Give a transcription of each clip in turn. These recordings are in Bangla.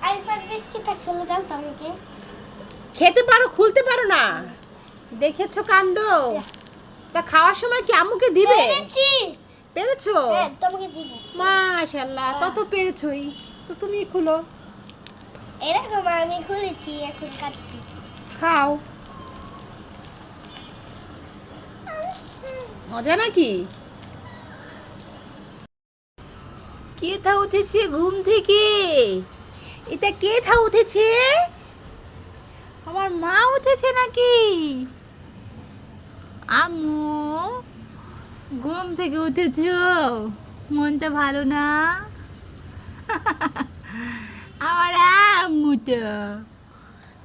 আইফোন বিস্কিটটা খুলে দাও তো আমাকে। খেতে পারো, খুলতে পারো না? দেখেছো কাণ্ড। তা খাওয়ার সময় কি আম্মুকে দিবে? পেরেছি। পেরেছো? হ্যাঁ, তোমাকে দিব। মাশাআল্লাহ, তত পেরেছই। তো তুমি খুলো, এরকম আমি খুলেছি, এখন কাটছি। খাও। মজা নাকি? কে থা উঠেছে ঘুম থেকে? এটা কে থা উঠেছে? আমার মা উঠেছে নাকি? আম্মু ঘুম থেকে উঠেছো? মনটা ভালো না? আমার আম্মু তো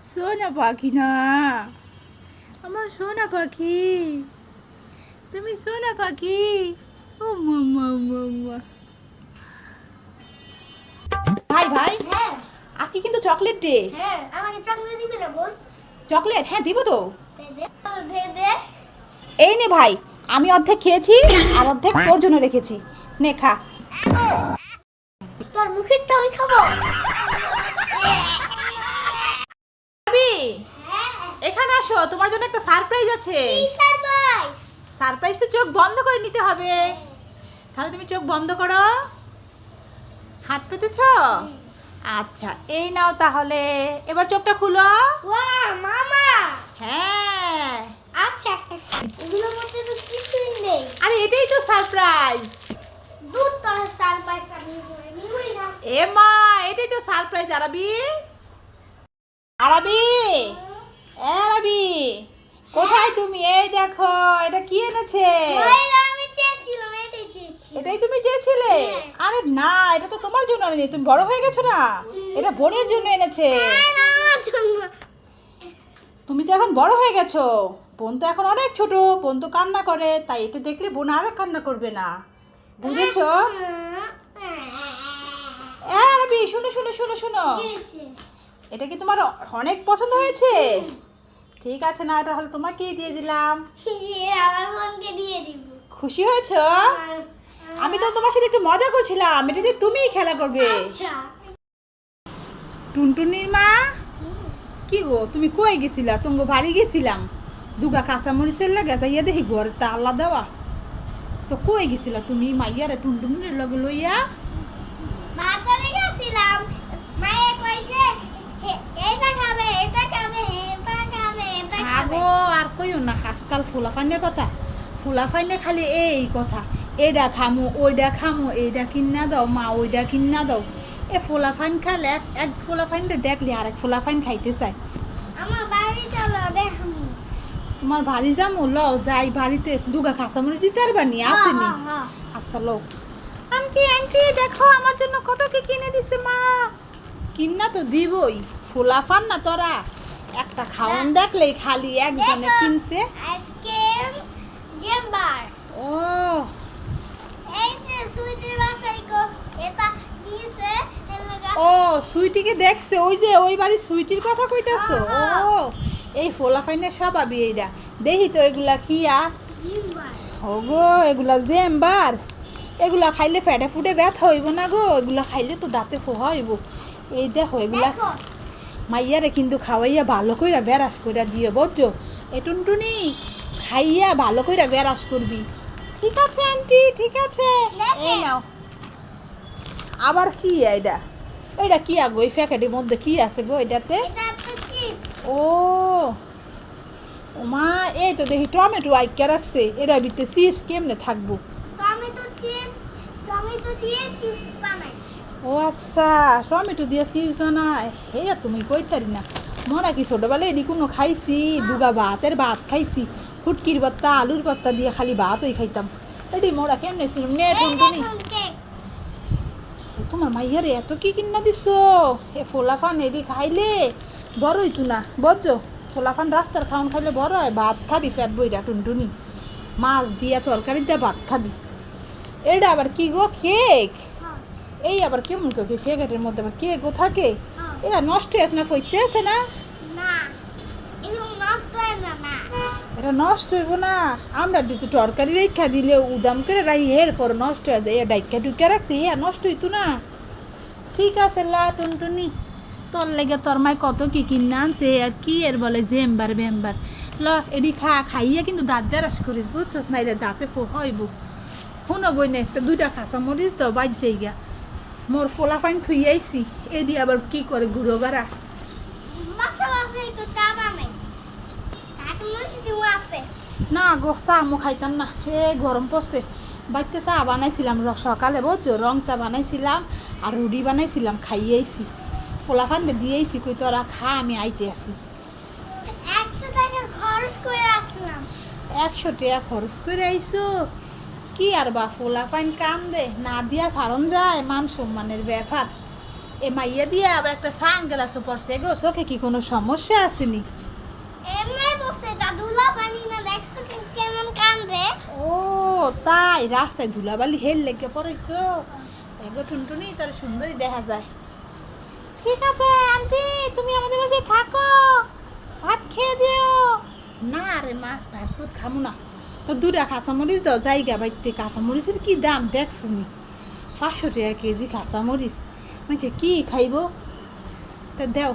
সোনা পাখি না, আমার সোনা পাখি। তুমি সোনা পাখি। ও মাম্মা মাম্মা। ভাই ভাই, হ্যাঁ আজকে কিন্তু চকলেট ডে। হ্যাঁ, আমাকে চকলেট দিবে না বোন? চকলেট? হ্যাঁ দিব তো। দে দে। এই নে ভাই, আমি অর্ধেক খেয়েছি আর অর্ধেক তোর জন্য রেখেছি। নে খা। তোর মুখের তো আমি খাবো। ভাবি, এখানে আসো, তোমার জন্য একটা সারপ্রাইজ আছে। সারপ্রাইজ। সারপ্রাইজ তো চোখ বন্ধ করে নিতে হবে। তাহলে তুমি চোখ বন্ধ করো। হাত পেতেছ? আচ্ছা, এই নাও তাহলে। এবার চোখটা খুলো। ওয়াও মামা। হ্যাঁ। আচ্ছা, এগুলোর মধ্যে তো কিছুই নেই। আরে এটাই তো সারপ্রাইজ। দুধ তো সারপ্রাইজ আমি নিবই না। এ মা, এটাই তো সারপ্রাইজ। আরবি, আরবি, আরবি, কোথায় তুমি? এই দেখো, এটা কি এনেছে? ওইটা আমি চেয়েছিলাম, এটাই চেয়েছি। এটাই তুমি চেয়েছিলে? আরে না, এটা তো তোমার জন্য আনেনি, তুমি বড় হয়ে গেছো না। এটা বোনের জন্য এনেছে। আমার জন্য। তুমি তো এখন বড় হয়ে গেছো, বোন তো এখন অনেক ছোট, বোন তো কান্না করে, তাই এটা দেখলে বোন আর কান্না করবে না, বুঝেছো? আরবি, শোনো শোনো শোনো শোনো, এটা কি তোমার অনেক পছন্দ হয়েছে? ঠিক আছে, না এটা হলে তোমাকেই দিয়ে দিলাম। আমার বোনকে দিয়ে দিব। খুশি হয়েছো? আমি তো তোমার সাথে একটু মজা করছিলাম, এটা দিয়ে তুমিই খেলা করবে। আচ্ছা। টুনটুনির মা, কি গো তুমি কই গেছিলা? তুঙ্গ বাড়ি গেছিলাম, দুগা কাঁচামরিচের লাগে যাইয়া দেখি ঘরে তালা দেওয়া। তো কই গেছিলা তুমি মাইয়ারে টুনটুনির লগে লইয়া? বাজারে গেছিলাম, মায়ে কই যে এটা খাবে, এটা খাবে, এটা খাবে, এটা খাবে। আগো আর কইও না, আজকাল ফুলাফাইনের কথা, ফুলাফাইনে খালি এই কথা, এইটা খামো ওইটা খামো, এইটা কিনা দাও মা, ওইটা কিনা দাও। এ ফুলাফাইন খালে এক ফুলাফাইনটা দেখলে আরেক ফুলাফাইন খাইতে চায়। আমার বাড়ি চলো দেখামু। তোমার বাড়ি যাবো? ল যাই, বাড়িতে দুগা কাঁচামরিচ দিতে পারবা নি? আসেনি? আচ্ছা লো। আন্টি আন্টি দেখো আমার জন্য কত কি কিনে দিছে মা। কিনা তো দিবই, ফুলাফান না তোরা, একটা খাওন দেখলেই খালি একজনে কিনছে। আইসক্রিম জেম্বার। ও এই যে সুইটি বাসাই গো, এটা নিচে এলাকা। ও সুইটিকে দেখছে, ওই যে ওই বাড়ির সুইটির কথা কইতাছো? ও এই ফুলাফাইনের স্বভাবই এইটা। দেখি তো এগুলা খিয়া। জেম্বার। ওগো এগুলা জেম্বার, এগুলা খাইলে ফেটে ফুটে ব্যথা হইব না গো, এগুলা খাইলে তো দাঁতে ফোহা হইব। এই দেখো এগুলা দেখো মাইয়ারে কিন্তু খাওয়াইয়া ভালো কইরা বেরাস কইরা দিও, বুঝছো? এ টুনটুনি, খাইয়া ভালো কইরা বেরাস করবি। ঠিক আছে আন্টি, ঠিক আছে। এই নাও। আবার কি এইটা? এইটা কি আগো? এই প্যাকেটের মধ্যে কি আছে গো এটাতে? এটা তো চিপ। ও মা, এই তো দেখি টমেটো আইকা রাখছে, এরা ভিতরে চিপস কেমনে থাকবো? টমেটো দিয়ে চিপস বানাই। ও আচ্ছা, টমেটো দিয়ে চিপস বানায়। হেয়া তুমি কইতারি না, মরা কি ছোটবেলায় এডি কোনো খাইছি? দুগা ভাতের ভাত খাইছি, ফুটকির ভর্তা আলুর ভর্তা দিয়ে খালি ভাতই খাইতাম। এডি মোরা কেমনে ছিলাম নে টুনটুনি? তোমার মাইয়ারে এত কি কিনা দিছো? এ ফোলাফান এডি খাইলে বড় হইতো না, বুঝছো? ফোলাফান রাস্তার খাওয়ান খাইলে বড় হয়, ভাত খাবি ফ্যাট বইরা টুনটুনি, মাছ দিয়া তরকারি দিয়ে ভাত খাবি। এটা আবার কি গো? কেক? এই আবার কেমন কেক? প্যাকেটের মধ্যে আবার কেকও থাকে? এ নষ্ট হয়েছে না? পয়সা আছে না? না, এরকম নষ্ট হয় না। এটা নষ্ট হইব না? আমরা দিতে তরকারি রেখা দিলে উদাম করে রাখি, এরপর নষ্ট হয়ে যায়। ডাইকা টুকা রাখছি, নষ্ট হইতো না। ঠিক আছে লা টুনটুনি, তোর লেগে তোর মায় কত কি কিনে আনছে আর কি এর বলে জেম্বার বেম্বার ল এডি খাইয়ে কিন্তু দাঁত জারাস করিস বুঝছস না রে দাঁতে হইব শুনো বই নে তো 2টা কাঁচা মরিচ তো বাজ যাইগা মোর ফোলা ফাইন থুই আইছি এডি আবার কি করে ঘুরো গাড়া বাসা বাসাই তো চা বানাই কাজ মুছ দিও আছে না গো চা মু খাইতাম না এ গরম পড়ছে বাড়িতে চা বানাইছিলাম সকালে বুঝছো রং চা বানাইছিলাম আর রুটি বানাইছিলাম খাইয়েছি ফোলা ফান দিয়েছি কই তোরা খা আমি আইতে আছি 100 টাকা খরচ করে আসলাম 100 টাকা খরচ করে আইসো কি আর বা ফোলা ফাইন কাম দে না দিয়া ফারন যায় মান সম্মানের ব্যাপার এ মাইয়া দিয়া আবার একটা সান গ্লাসও পড়ছে গো চোখে কি কোনো সমস্যা আসেনি এমনি বসে দাদুলা পানি না দেখছো কেমন কান্দে ও তাই রাস্তায় ধুলাবালি হেল লেগে পড়েছো এগো টুনটুনি তার সুন্দরই দেখা যায় ঠিক আছে আন্টি তুমি আমাদের বাসায় থাকো ভাত খেয়ে যেও না রে মা ভাত দুধ খামু না তো 2টা কাঁচামরিচ দাও জায়গা বাইতে কাঁচামরিচের কি দাম দেখ শুনি 500 টাকা কেজি কাঁচামরিচ মানে কি খাইব তা দেও